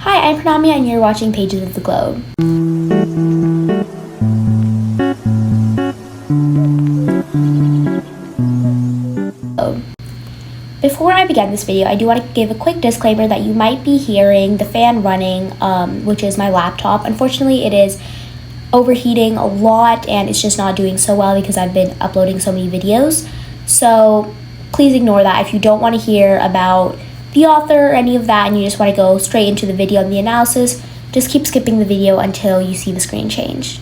Hi, I'm Pranami and you're watching Pages of the Globe. Before I begin this video, I do want to give a quick disclaimer that you might be hearing the fan running, which is my laptop. Unfortunately, it is overheating a lot and it's just not doing so well because I've been uploading so many videos. So please ignore that. If you don't want to hear about the author or any of that and you just want to go straight into the video and the analysis, just keep skipping the video until you see the screen change.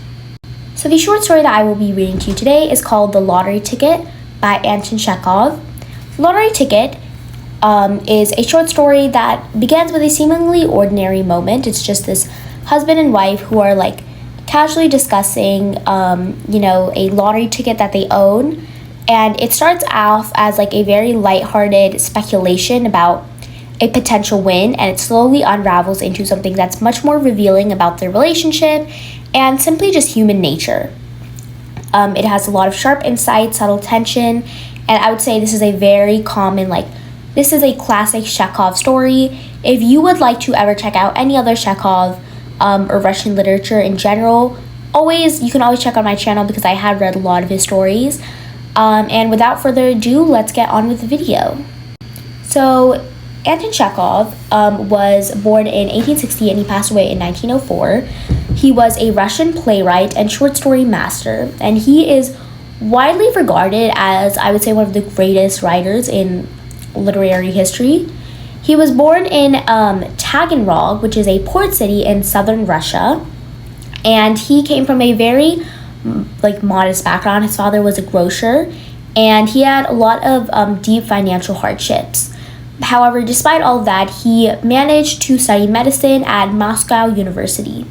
So the short story that I will be reading to you today is called The Lottery Ticket by Anton Chekhov. Lottery Ticket is a short story that begins with a seemingly ordinary moment. It's just this husband and wife who are like casually discussing, a lottery ticket that they own. And it starts off as like a very lighthearted speculation about a potential win, and it slowly unravels into something that's much more revealing about their relationship and simply just human nature. It has a lot of sharp insight, subtle tension, and I would say this is a very common, this is a classic Chekhov story. If you would like to ever check out any other Chekhov or Russian literature in general, you can always check out my channel because I have read a lot of his stories. And without further ado, let's get on with the video. So Anton Chekhov was born in 1860 and he passed away in 1904. He was a Russian playwright and short story master, and he is widely regarded as, I would say, one of the greatest writers in literary history. He was born in Taganrog, which is a port city in southern Russia, and he came from a very modest background. His father was a grocer, and he had a lot of deep financial hardships. However, despite all of that, he managed to study medicine at Moscow University.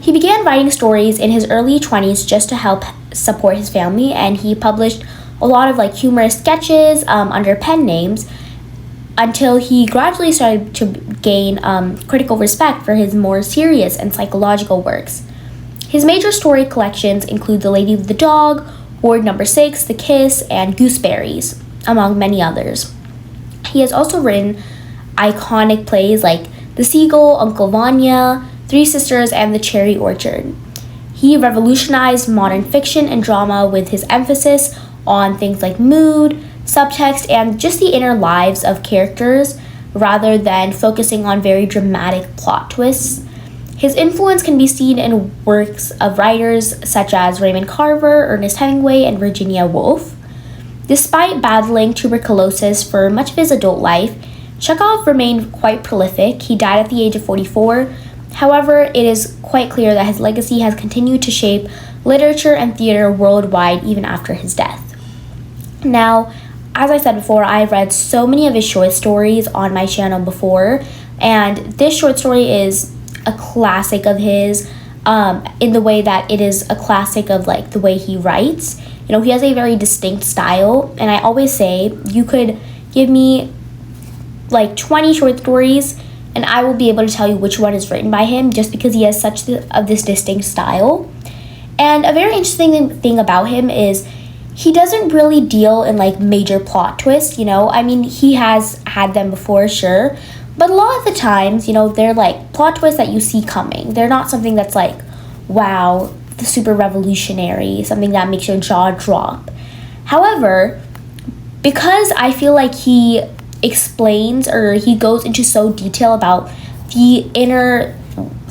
He began writing stories in his early 20s just to help support his family, and he published a lot of humorous sketches under pen names until he gradually started to gain critical respect for his more serious and psychological works. His major story collections include The Lady with the Dog, Ward Number 6, The Kiss, and Gooseberries, among many others. He has also written iconic plays like The Seagull, Uncle Vanya, Three Sisters, and The Cherry Orchard. He revolutionized modern fiction and drama with his emphasis on things like mood, subtext, and just the inner lives of characters rather than focusing on very dramatic plot twists. His influence can be seen in works of writers such as Raymond Carver, Ernest Hemingway, and Virginia Woolf. Despite battling tuberculosis for much of his adult life, Chekhov remained quite prolific. He died at the age of 44. However, it is quite clear that his legacy has continued to shape literature and theater worldwide even after his death. Now, as I said before, I've read so many of his short stories on my channel before, and this short story is a classic of his in the way that it is a classic of the way he writes. He has a very distinct style, and I always say you could give me 20 short stories and I will be able to tell you which one is written by him just because he has such this distinct style. And a very interesting thing about him is he doesn't really deal in major plot twists, he has had them before, sure, but a lot of the times, they're plot twists that you see coming. They're not something that's wow, the super revolutionary, something that makes your jaw drop. However, because I feel like he explains or he goes into so detail about the inner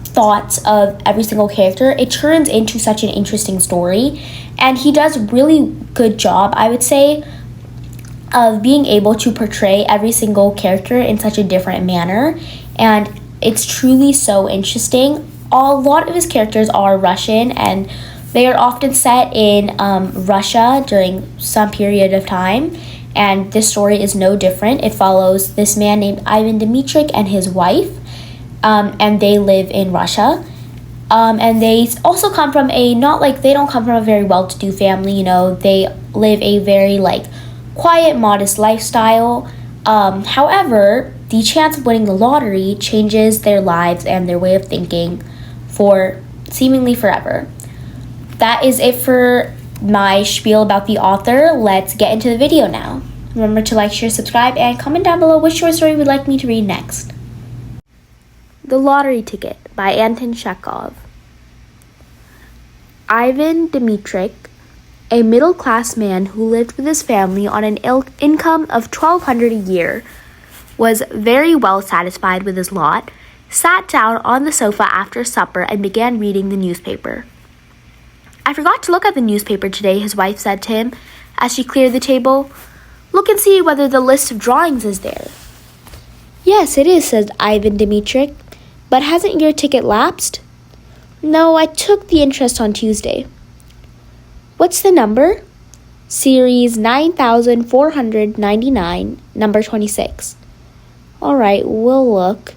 thoughts of every single character, it turns into such an interesting story, and he does really good job, I would say, of being able to portray every single character in such a different manner, and it's truly so interesting. A lot of his characters are Russian, and they are often set in Russia during some period of time, and this story is no different. It follows this man named Ivan Dmitrik and his wife, and they live in Russia. And they also come from they don't come from a very well-to-do family, they live a very quiet, modest lifestyle. However, the chance of winning the lottery changes their lives and their way of thinking for seemingly forever. That is it for my spiel about the author. Let's get into the video now. Remember to like, share, subscribe, and comment down below which short story you would like me to read next. The Lottery Ticket by Anton Chekhov. Ivan Dmitrik, a middle-class man who lived with his family on an income of $1,200 a year, was very well satisfied with his lot, sat down on the sofa after supper, and began reading the newspaper. "I forgot to look at the newspaper today," his wife said to him as she cleared the table. "Look and see whether the list of drawings is there." "Yes, it is," said Ivan Dmitrik. "But hasn't your ticket lapsed?" "No, I took the interest on Tuesday." "What's the number?" "Series 9499, number 26. "All right, we'll look.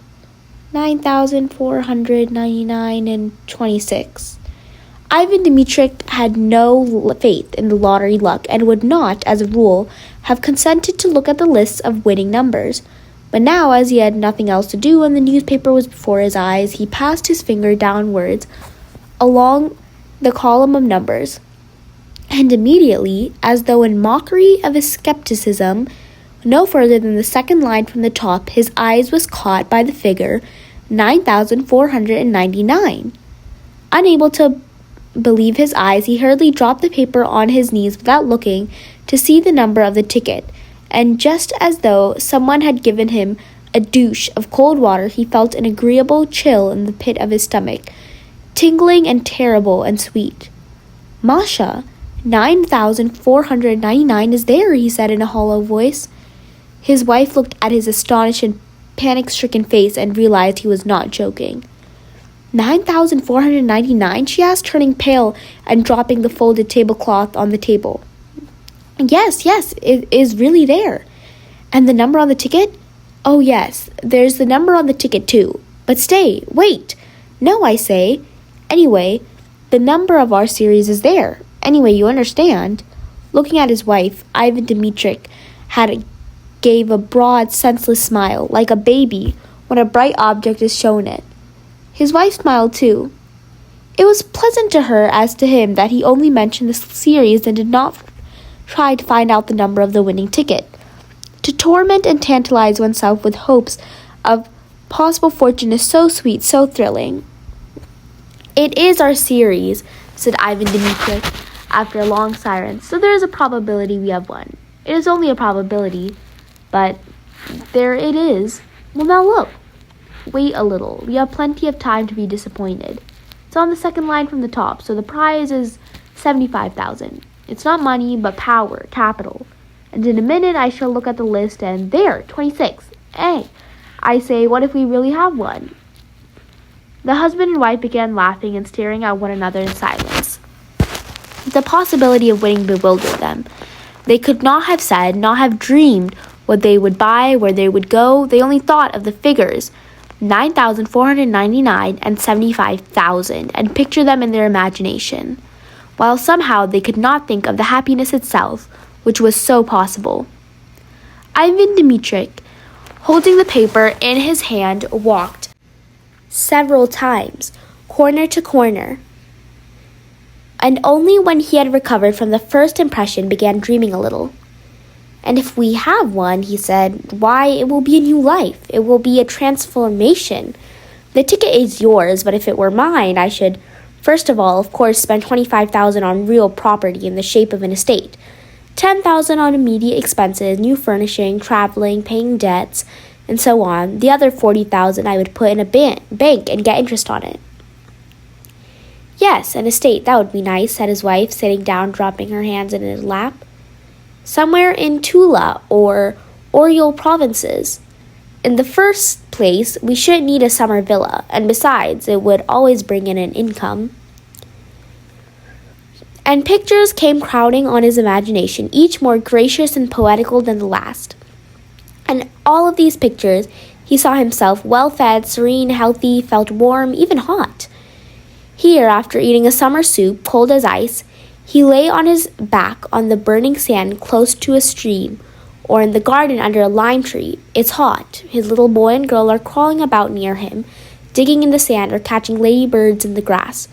9499 and 26. Ivan Dmitrik had no faith in the lottery luck and would not, as a rule, have consented to look at the lists of winning numbers. But now, as he had nothing else to do and the newspaper was before his eyes, he passed his finger downwards along the column of numbers. And immediately, as though in mockery of his skepticism, no further than the second line from the top, his eyes was caught by the figure 9499. Unable to believe his eyes, he hurriedly dropped the paper on his knees without looking to see the number of the ticket, and just as though someone had given him a douche of cold water, he felt an agreeable chill in the pit of his stomach, tingling and terrible and sweet. "Masha, 9499 is there," he said in a hollow voice. His wife looked at his astonished and panic-stricken face and realized he was not joking. 9499, she asked, turning pale and dropping the folded tablecloth on the table. Yes, it is really there." "And the number on the ticket?" "Oh, yes, there's the number on the ticket too. But stay, wait. No, I say. Anyway, the number of our series is there. Anyway, you understand." Looking at his wife, Ivan Dmitrik gave a broad, senseless smile, like a baby when a bright object is shown it. His wife smiled too. It was pleasant to her as to him that he only mentioned the series and did not try to find out the number of the winning ticket. To torment and tantalize oneself with hopes of possible fortune is so sweet, so thrilling. "It is our series," said Ivan Dmitrik after a long silence, "so there is a probability we have won. It is only a probability, but there it is. Well, now look. Wait a little. We have plenty of time to be disappointed. It's on the second line from the top, so the prize is 75,000. It's not money, but power, capital. And in a minute I shall look at the list and there, 26. Hey, I say, what if we really have one?" The husband and wife began laughing and staring at one another in silence. The possibility of winning bewildered them. They could not have said, not have dreamed what they would buy, where they would go. They only thought of the figures, 9499 and 75,000, and pictured them in their imagination, while somehow they could not think of the happiness itself, which was so possible. Ivan Dmitrik, holding the paper in his hand, walked several times, corner to corner, and only when he had recovered from the first impression began dreaming a little. "And if we have one," he said, "why, it will be a new life. It will be a transformation. The ticket is yours, but if it were mine, I should, first of all, of course, spend 25,000 on real property in the shape of an estate, 10,000 on immediate expenses, new furnishing, traveling, paying debts, and so on. The other 40,000 I would put in a bank and get interest on it." "Yes, an estate, that would be nice," said his wife, sitting down, dropping her hands in his lap. "Somewhere in Tula or Oriol provinces. In the first place, we shouldn't need a summer villa, and besides, it would always bring in an income." And pictures came crowding on his imagination, each more gracious and poetical than the last. And all of these pictures, he saw himself well-fed, serene, healthy, felt warm, even hot. Here, after eating a summer soup, cold as ice, he lay on his back on the burning sand close to a stream, or in the garden under a lime tree. It's hot. His little boy and girl are crawling about near him, digging in the sand or catching ladybirds in the grass.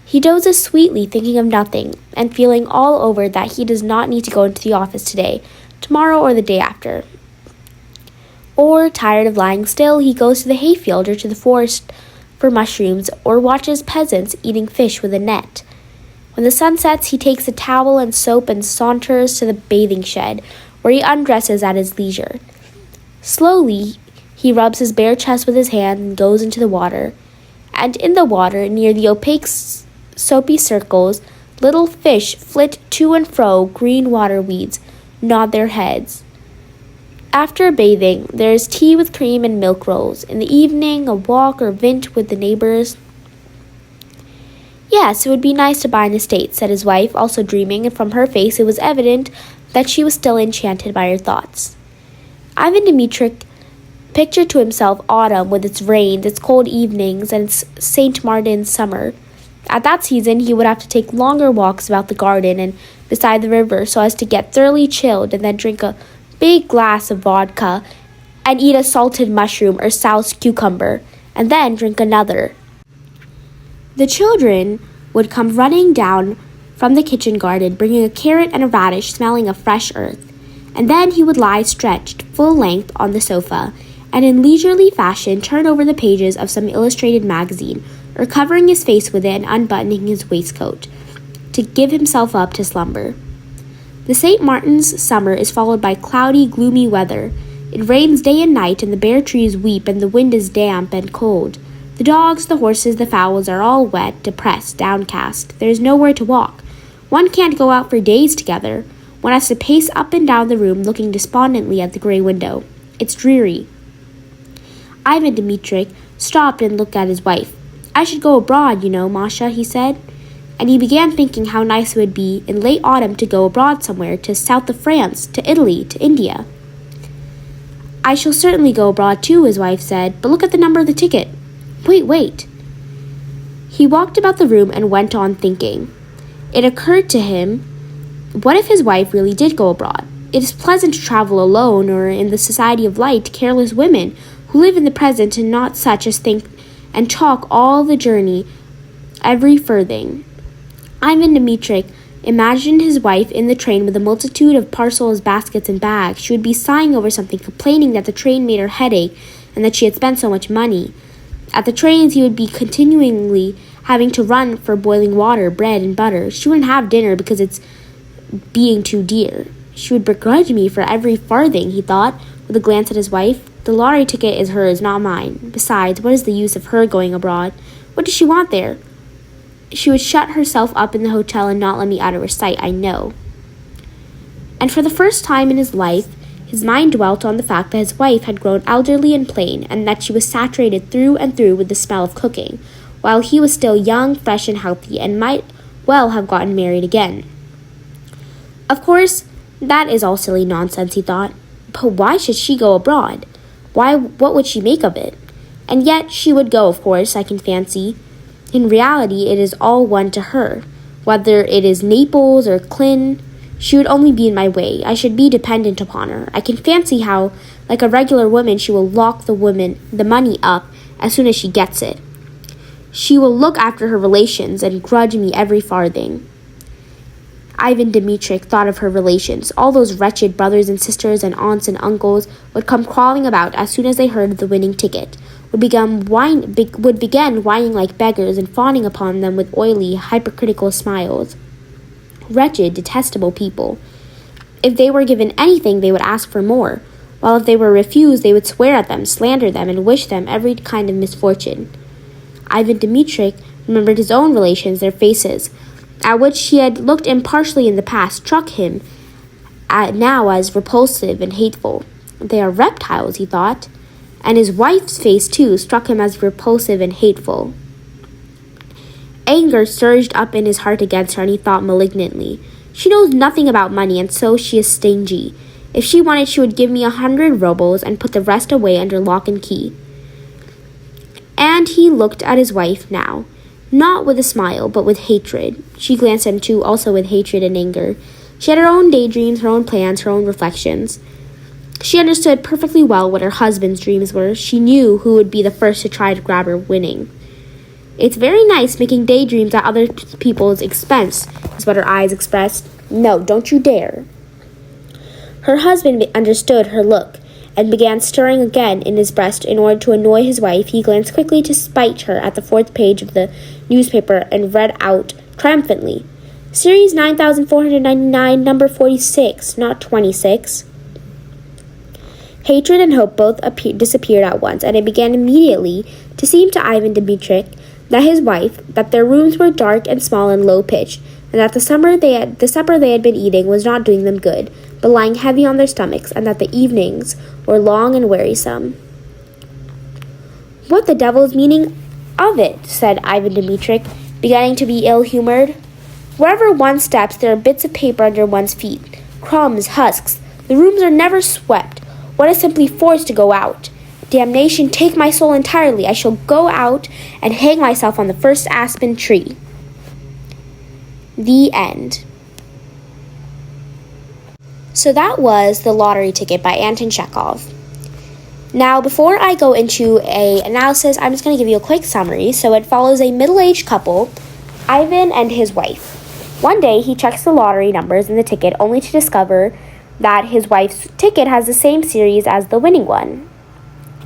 He dozes sweetly, thinking of nothing, and feeling all over that he does not need to go into the office today, tomorrow, or the day after. Or, tired of lying still, he goes to the hayfield or to the forest for mushrooms, or watches peasants eating fish with a net. When the sun sets, he takes a towel and soap and saunters to the bathing shed, where he undresses at his leisure. Slowly, he rubs his bare chest with his hand and goes into the water. And in the water, near the opaque, soapy circles, little fish flit to and fro, green water weeds nod their heads. After bathing, there is tea with cream and milk rolls. In the evening, a walk or vint with the neighbors. Yes, it would be nice to buy an estate, said his wife, also dreaming, and from her face it was evident that she was still enchanted by her thoughts. Ivan Dmitritch pictured to himself autumn with its rains, its cold evenings, and its St. Martin's summer. At that season, he would have to take longer walks about the garden and beside the river so as to get thoroughly chilled and then drink a big glass of vodka and eat a salted mushroom or soused cucumber and then drink another. The children would come running down from the kitchen garden, bringing a carrot and a radish smelling of fresh earth, and then he would lie stretched full length on the sofa and in leisurely fashion turn over the pages of some illustrated magazine, or covering his face with it and unbuttoning his waistcoat, to give himself up to slumber. The St. Martin's summer is followed by cloudy, gloomy weather. It rains day and night, and the bare trees weep, and the wind is damp and cold. The dogs, the horses, the fowls are all wet, depressed, downcast. There is nowhere to walk. One can't go out for days together. One has to pace up and down the room, looking despondently at the gray window. It's dreary. Ivan Dmitritch stopped and looked at his wife. I should go abroad, Masha, he said. And he began thinking how nice it would be in late autumn to go abroad somewhere, to south of France, to Italy, to India. I shall certainly go abroad too, his wife said, but look at the number of the ticket. Wait. He walked about the room and went on thinking. It occurred to him, what if his wife really did go abroad? It is pleasant to travel alone or in the society of light, careless women who live in the present and not such as think and talk all the journey, every furthing. Ivan Dmitritch imagined his wife in the train with a multitude of parcels, baskets, and bags. She would be sighing over something, complaining that the train made her headache and that she had spent so much money. At the trains, he would be continually having to run for boiling water, bread, and butter. She wouldn't have dinner because it's being too dear. She would begrudge me for every farthing, he thought, with a glance at his wife. The lottery ticket is hers, not mine. Besides, what is the use of her going abroad? What does she want there? She would shut herself up in the hotel and not let me out of her sight, I know. And for the first time in his life, his mind dwelt on the fact that his wife had grown elderly and plain, and that she was saturated through and through with the smell of cooking, while he was still young, fresh, and healthy, and might well have gotten married again. Of course, that is all silly nonsense, he thought. But why should she go abroad? What would she make of it? And yet she would go, of course, I can fancy. In reality, it is all one to her. Whether it is Naples or Klin, she would only be in my way. I should be dependent upon her. I can fancy how, like a regular woman, she will lock the money up as soon as she gets it. She will look after her relations and grudge me every farthing. Ivan Dmitritch thought of her relations. All those wretched brothers and sisters and aunts and uncles would come crawling about as soon as they heard of the winning ticket, would begin whining like beggars and fawning upon them with oily, hypocritical smiles. Wretched, detestable people. If they were given anything, they would ask for more, while if they were refused, they would swear at them, slander them, and wish them every kind of misfortune. Ivan Dmitritch remembered his own relations, their faces, at which he had looked impartially in the past, struck him now as repulsive and hateful. They are reptiles, he thought, and his wife's face, too, struck him as repulsive and hateful. Anger surged up in his heart against her, and he thought malignantly, she knows nothing about money, and so she is stingy. If she wanted, she would give me 100 rubles and put the rest away under lock and key. And he looked at his wife now, not with a smile, but with hatred. She glanced at him too, also with hatred and anger. She had her own daydreams, her own plans, her own reflections. She understood perfectly well what her husband's dreams were. She knew who would be the first to try to grab her winning. It's very nice making daydreams at other people's expense, is what her eyes expressed. No, don't you dare. Her husband understood her look, and began stirring again in his breast in order to annoy his wife. He glanced quickly to spite her at the 4th page of the newspaper and read out triumphantly, Series 9499, number 46, not 26. Hatred and hope both disappeared at once, and it began immediately to seem to Ivan Dmitritch that their rooms were dark and small and low-pitched, and that the supper they had been eating was not doing them good, but lying heavy on their stomachs, and that the evenings were long and wearisome. "What the devil's meaning of it?" said Ivan Dmitritch, beginning to be ill-humored. "Wherever one steps, there are bits of paper under one's feet, crumbs, husks. The rooms are never swept. One is simply forced to go out. Damnation take my soul entirely. I shall go out and hang myself on the first aspen tree." The end. So that was The Lottery Ticket by Anton Chekhov. Now, before I go into an analysis, I'm just going to give you a quick summary. So it follows a middle-aged couple, Ivan and his wife. One day, he checks the lottery numbers in the ticket only to discover that his wife's ticket has the same series as the winning one.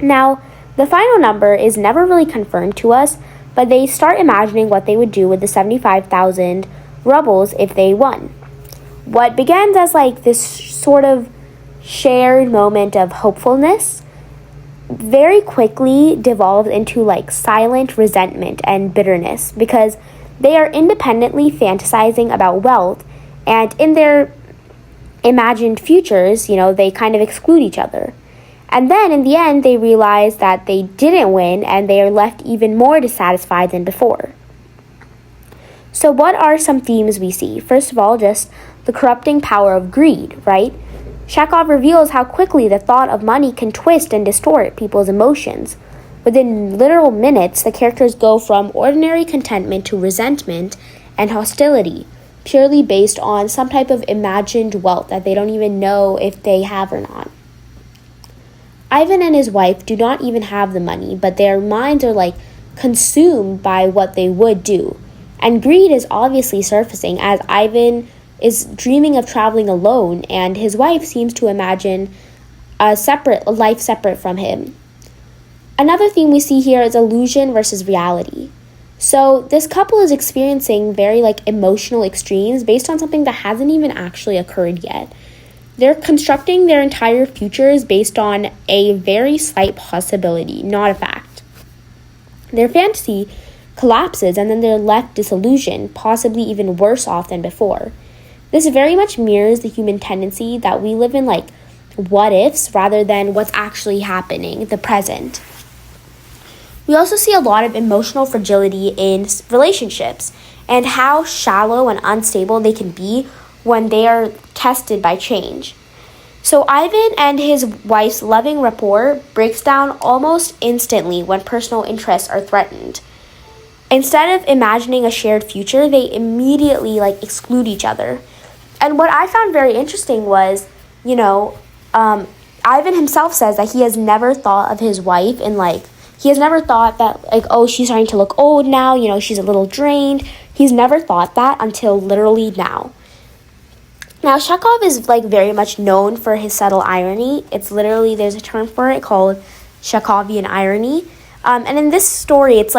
Now, the final number is never really confirmed to us, but they start imagining what they would do with the 75,000 rubles if they won. What begins as this sort of shared moment of hopefulness very quickly devolves into silent resentment and bitterness, because they are independently fantasizing about wealth, and in their imagined futures, they kind of exclude each other. And then in the end, they realize that they didn't win, and they are left even more dissatisfied than before. So what are some themes we see? First of all, just the corrupting power of greed, right? Chekhov reveals how quickly the thought of money can twist and distort people's emotions. Within literal minutes, the characters go from ordinary contentment to resentment and hostility, purely based on some type of imagined wealth that they don't even know if they have or not. Ivan and his wife do not even have the money, but their minds are consumed by what they would do. And greed is obviously surfacing as Ivan is dreaming of traveling alone, and his wife seems to imagine a life separate from him. Another theme we see here is illusion versus reality. So this couple is experiencing very emotional extremes based on something that hasn't even actually occurred yet. They're constructing their entire futures based on a very slight possibility, not a fact. Their fantasy collapses, and then they're left disillusioned, possibly even worse off than before. This very much mirrors the human tendency that we live in what ifs rather than what's actually happening, the present. We also see a lot of emotional fragility in relationships and how shallow and unstable they can be when they are tested by change. So Ivan and his wife's loving rapport breaks down almost instantly when personal interests are threatened. Instead of imagining a shared future, they immediately exclude each other. And what I found very interesting was, Ivan himself says that he has never thought of his wife in he has never thought that oh, she's starting to look old now, she's a little drained. He's never thought that until literally now. Now, Chekhov is very much known for his subtle irony. It's literally, there's a term for it called Chekhovian irony. And in this story, it's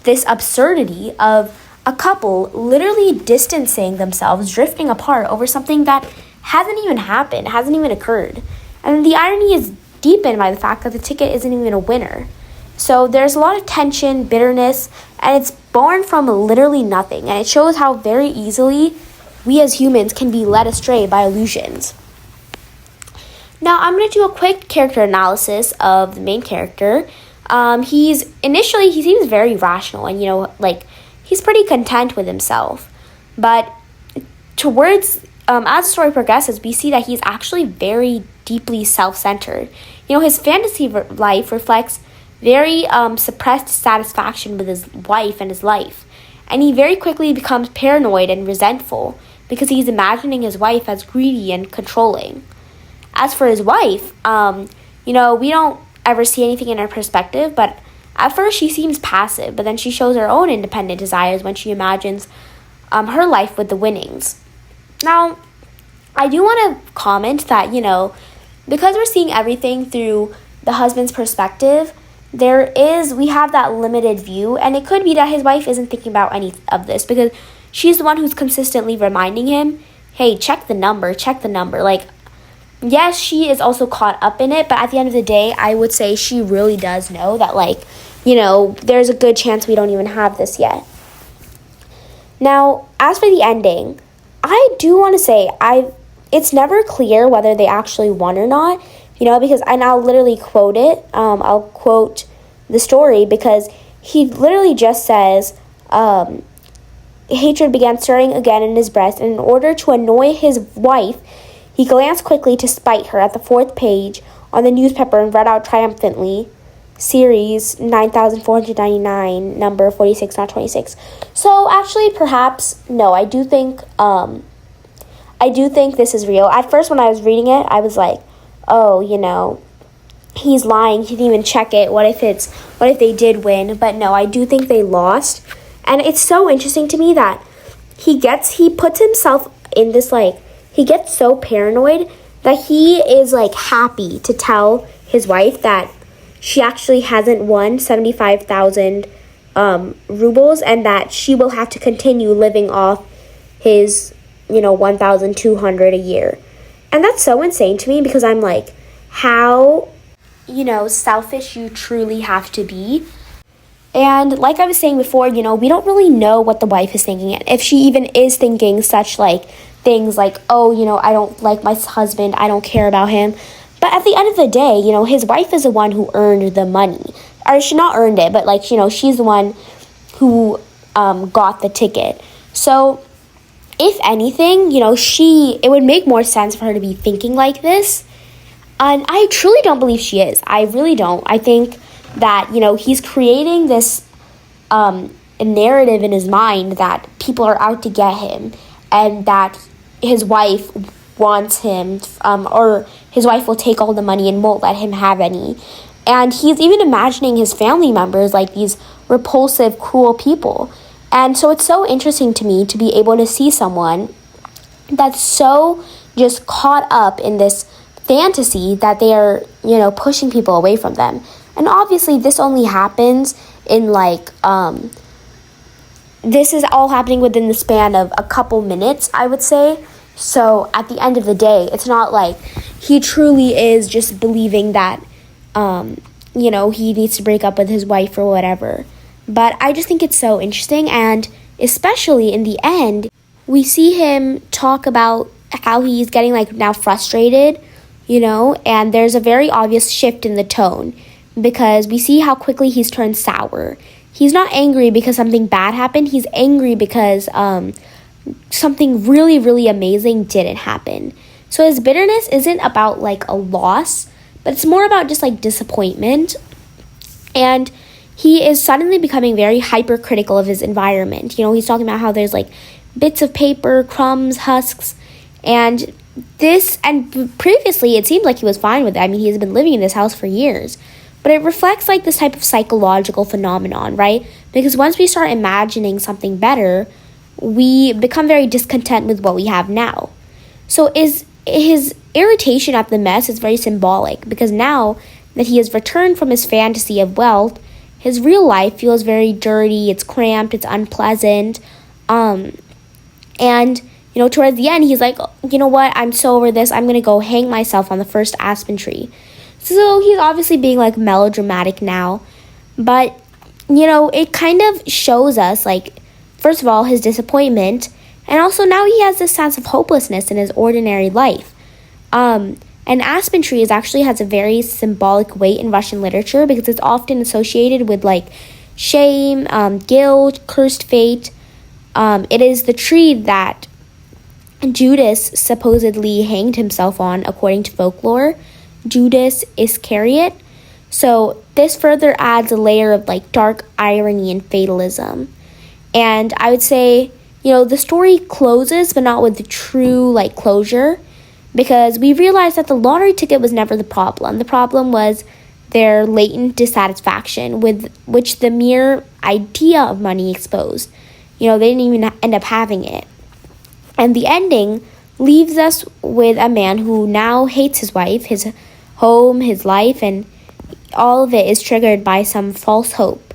this absurdity of a couple literally distancing themselves, drifting apart over something that hasn't even happened, hasn't even occurred. And the irony is deepened by the fact that the ticket isn't even a winner. So there's a lot of tension, bitterness, and it's born from literally nothing. And it shows how very easily we as humans can be led astray by illusions. Now, I'm going to do a quick character analysis of the main character. He seems very rational and, he's pretty content with himself. But as the story progresses, we see that he's actually very deeply self-centered. His fantasy life reflects very suppressed satisfaction with his wife and his life. And he very quickly becomes paranoid and resentful because he's imagining his wife as greedy and controlling. As for his wife, we don't ever see anything in her perspective, but at first she seems passive, but then she shows her own independent desires when she imagines her life with the winnings. Now, I do want to comment that, because we're seeing everything through the husband's perspective, we have that limited view, and it could be that his wife isn't thinking about any of this because she's the one who's consistently reminding him, hey, check the number. Like, yes, she is also caught up in it, but at the end of the day, I would say she really does know that, like, there's a good chance we don't even have this yet. Now, as for the ending, I do want to say it's never clear whether they actually won or not, because I'll literally quote it. I'll quote the story because he literally just says, hatred began stirring again in his breast, and in order to annoy his wife, he glanced quickly to spite her at the 4th page on the newspaper and read out triumphantly, Series 9499, number 46, not 26. So actually, perhaps, no, I do think this is real. At first, when I was reading it, I was like, oh, he's lying. He didn't even check it. What if they did win? But no, I do think they lost. And it's so interesting to me that he puts himself in this, like, he gets so paranoid that he is, like, happy to tell his wife that she actually hasn't won 75,000 rubles and that she will have to continue living off his, 1,200 a year. And that's so insane to me because I'm like, how, selfish you truly have to be. And like I was saying before, we don't really know what the wife is thinking. If she even is thinking such, like, things like, oh, I don't like my husband, I don't care about him. But at the end of the day, his wife is the one who earned the money. Or she not earned it, but, like, she's the one who got the ticket. So, if anything, it would make more sense for her to be thinking like this. And I truly don't believe she is. I really don't. I think that, he's creating this narrative in his mind that people are out to get him and that his wife wants him, or his wife will take all the money and won't let him have any. And he's even imagining his family members like these repulsive, cruel people. And so it's so interesting to me to be able to see someone that's so just caught up in this fantasy that they are, pushing people away from them. And obviously this only happens in this is all happening within the span of a couple minutes, I would say. So at the end of the day, it's not like he truly is just believing that, he needs to break up with his wife or whatever. But I just think it's so interesting. And especially in the end, we see him talk about how he's getting now frustrated, and there's a very obvious shift in the tone because we see how quickly he's turned sour. He's not angry because something bad happened. He's angry because something really, really amazing didn't happen. So his bitterness isn't about a loss, but it's more about just disappointment. And he is suddenly becoming very hypercritical of his environment. He's talking about how there's bits of paper, crumbs, husks, and previously it seemed like he was fine with it. I mean, he's been living in this house for years. But it reflects this type of psychological phenomenon, right? Because once we start imagining something better, we become very discontent with what we have now. So his irritation at the mess is very symbolic because now that he has returned from his fantasy of wealth, his real life feels very dirty, it's cramped, it's unpleasant. And, towards the end, he's like, you know what, I'm so over this, I'm going to go hang myself on the first aspen tree. So he's obviously being melodramatic now. But, it kind of shows us first of all, his disappointment. And also now he has this sense of hopelessness in his ordinary life. An aspen tree actually has a very symbolic weight in Russian literature because it's often associated with shame, guilt, cursed fate. It is the tree that Judas supposedly hanged himself on, according to folklore. Judas Iscariot. So this further adds a layer of dark irony and fatalism. And I would say, the story closes, but not with the true closure, because we realized that the lottery ticket was never the problem. The problem was their latent dissatisfaction with which the mere idea of money exposed. They didn't even end up having it. And the ending leaves us with a man who now hates his wife, his home, his life, and all of it is triggered by some false hope.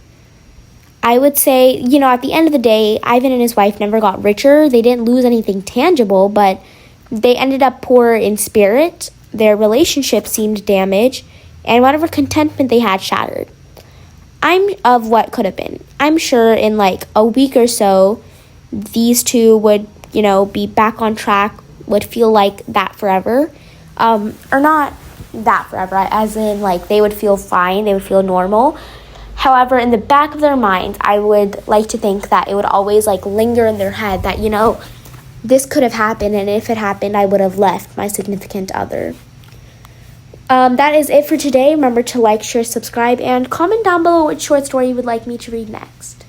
I would say, at the end of the day, Ivan and his wife never got richer. They didn't lose anything tangible, but they ended up poor in spirit. Their relationship seemed damaged, and whatever contentment they had shattered. I'm of what could have been. I'm sure in like a week or so, these two would, be back on track, would feel like that forever. Or not that forever, as in like they would feel fine, they would feel normal. However, in the back of their minds, I would like to think that it would always like linger in their head that, this could have happened, and if it happened, I would have left my significant other. That is it for today. Remember to like, share, subscribe, and comment down below which short story you would like me to read next.